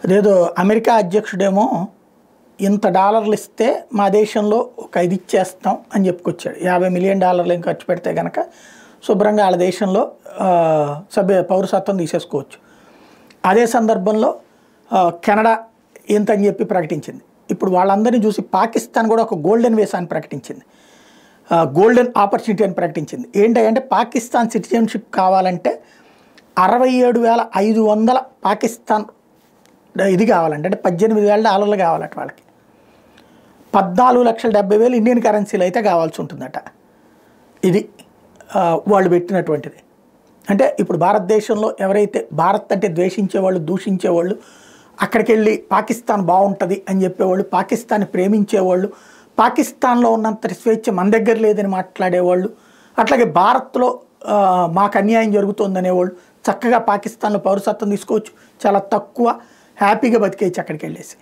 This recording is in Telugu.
అదేదో అమెరికా అధ్యక్షుడేమో ఇంత డాలర్లు ఇస్తే మా దేశంలో ఒక ఇది ఇచ్చేస్తాం అని చెప్పుకొచ్చాడు. $50 మిలియన్ ఏం ఖర్చు పెడితే కనుక శుభ్రంగా వాళ్ళ దేశంలో పౌరసత్వం తీసేసుకోవచ్చు. అదే సందర్భంలో కెనడా ఇంత అని చెప్పి ప్రకటించింది. ఇప్పుడు వాళ్ళందరినీ చూసి పాకిస్తాన్ కూడా ఒక గోల్డెన్ వేస్ అని ప్రకటించింది, గోల్డెన్ ఆపర్చునిటీ అని ప్రకటించింది. ఏంటంటే పాకిస్తాన్ సిటిజన్షిప్ కావాలంటే 67,500 పాకిస్తాన్ ఇది కావాలంటే, అంటే $18,000 కావాలట వాళ్ళకి. 14,70,000 ఇండియన్ కరెన్సీలు అయితే కావాల్సి ఉంటుందట. ఇది వాళ్ళు పెట్టినటువంటిది. అంటే ఇప్పుడు భారతదేశంలో ఎవరైతే భారత్ అంటే ద్వేషించేవాళ్ళు, దూషించేవాళ్ళు, అక్కడికి వెళ్ళి పాకిస్తాన్ బాగుంటుంది అని చెప్పేవాళ్ళు, పాకిస్తాన్ని ప్రేమించేవాళ్ళు, పాకిస్తాన్లో ఉన్నంత స్వేచ్ఛ మన దగ్గర లేదని మాట్లాడేవాళ్ళు, అట్లాగే భారత్లో మాకు అన్యాయం జరుగుతుందనేవాళ్ళు చక్కగా పాకిస్తాన్లో పౌరసత్వం తీసుకోవచ్చు, చాలా తక్కువ హ్యాపీగా బతికేయచ్చు అక్కడికి వెళ్ళేసి.